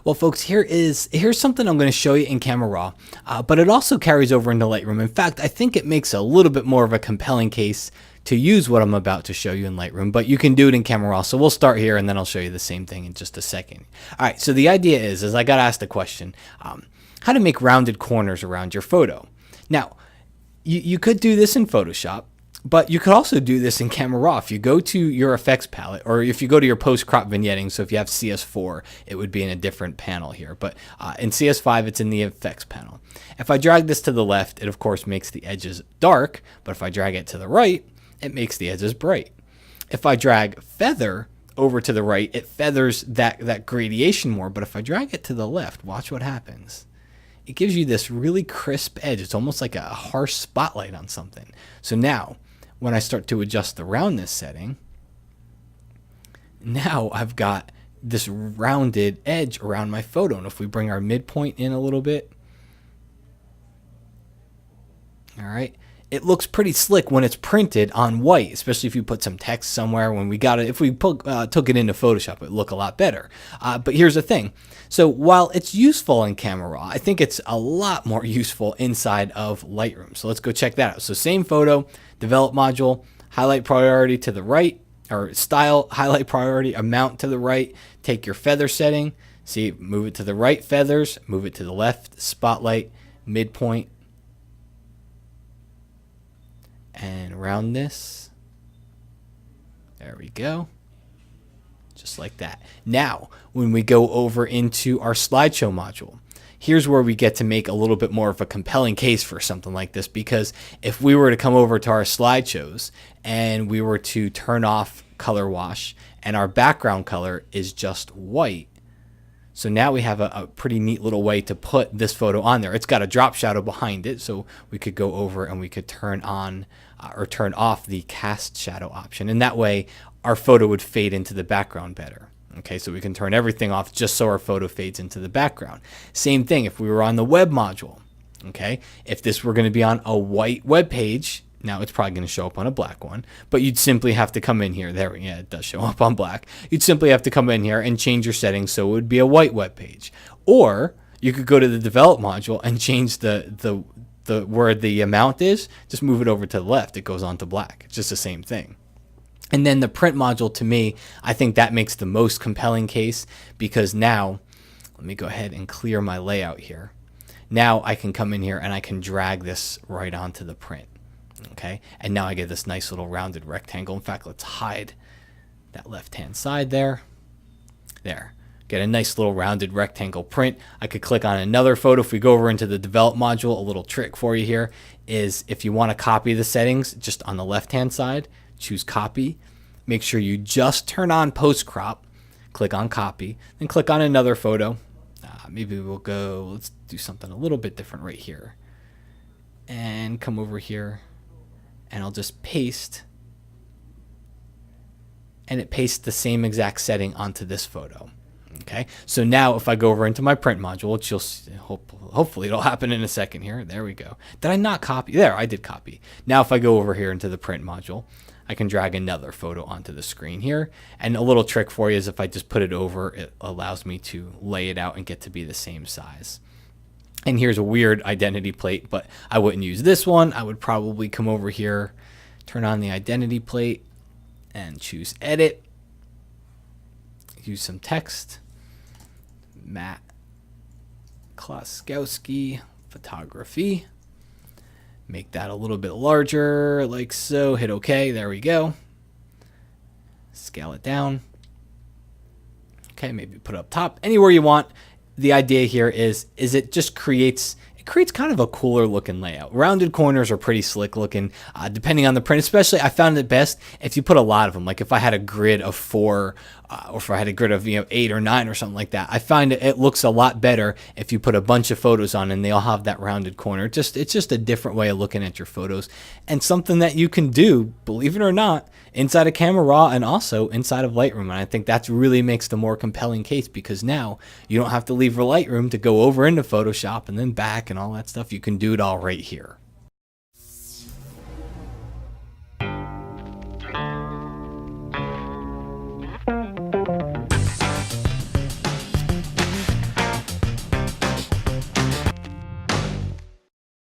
Well, folks, here's something I'm going to show you in Camera Raw, but it also carries over into Lightroom. In fact, I think it makes a little bit more of a compelling case to use what I'm about to show you in Lightroom, but you can do it in Camera Raw. So we'll start here, and then I'll show you the same thing in just a second. All right, so the idea is I got asked a question, how to make rounded corners around your photo. Now, you could do this in Photoshop, but you could also do this in Camera Raw. If you go to your effects palette, or if you go to your post-crop vignetting, so if you have CS4, it would be in a different panel here. But in CS5, it's in the effects panel. If I drag this to the left, it of course makes the edges dark, but if I drag it to the right, it makes the edges bright. If I drag feather over to the right, it feathers that gradation more, but if I drag it to the left, watch what happens. It gives you this really crisp edge. It's almost like a harsh spotlight on something. So now, when I start to adjust the roundness setting, now I've got this rounded edge around my photo. And if we bring our midpoint in a little bit, all right, it looks pretty slick when it's printed on white, especially if you put some text somewhere. When we got it, if we took it into Photoshop, it would look a lot better. But here's the thing. So while it's useful in Camera Raw, I think it's a lot more useful inside of Lightroom. So let's go check that out. So same photo, develop module, highlight priority to the right, or style, highlight priority, amount to the right, take your feather setting, see, move it to the right feathers, move it to the left, spotlight, midpoint, and roundness. There we go. Just like that. Now, when we go over into our slideshow module, here's where we get to make a little bit more of a compelling case for something like this, because if we were to come over to our slideshows and we were to turn off color wash and our background color is just white, so now we have a pretty neat little way to put this photo on there. It's got a drop shadow behind it, so we could go over and we could turn on or turn off the cast shadow option. And that way our photo would fade into the background better. Okay, so we can turn everything off just so our photo fades into the background. Same thing if we were on the web module. Okay, if this were going to be on a white web page, now it's probably going to show up on a black one, but you'd simply have to come in here. There, yeah, it does show up on black. You'd simply have to come in here and change your settings so it would be a white web page. Or you could go to the develop module and change the where the amount is, just move it over to the left. It goes on to black. It's just the same thing. And then the print module, to me, I think that makes the most compelling case, because now, let me go ahead and clear my layout here. Now I can come in here and I can drag this right onto the print. Okay, and now I get this nice little rounded rectangle. In fact, let's hide that left-hand side there. There. Get a nice little rounded rectangle print. I could click on another photo. If we go over into the develop module, a little trick for you here is if you want to copy the settings, just on the left-hand side, choose copy. Make sure you just turn on post crop. Click on copy, then click on another photo. Maybe we'll go, let's do something a little bit different right here. And come over here. And I'll just paste, and it pastes the same exact setting onto this photo. Okay, so now if I go over into my print module, which you'll see, hopefully it'll happen in a second here. There we go. Did I not copy? There, I did copy. Now if I go over here into the print module, I can drag another photo onto the screen here. And a little trick for you is if I just put it over, it allows me to lay it out and get to be the same size. And here's a weird identity plate, but I wouldn't use this one. I would probably come over here, turn on the identity plate, and choose edit. Use some text. Matt Kloskowski photography. Make that a little bit larger, like so. Hit OK. There we go. Scale it down. Okay, maybe put it up top. Anywhere you want. The idea here is it just creates kind of a cooler looking layout. Rounded corners are pretty slick looking, depending on the print. Especially, I found it best if you put a lot of them. Like if I had a grid of 4, or if I had a grid of 8 or 9 or something like that. I find it looks a lot better if you put a bunch of photos on and they all have that rounded corner. It's just a different way of looking at your photos, and something that you can do, believe it or not, inside of Camera Raw and also inside of Lightroom. And I think that really makes the more compelling case, because now you don't have to leave Lightroom to go over into Photoshop and then back and all that stuff. You can do it all right here.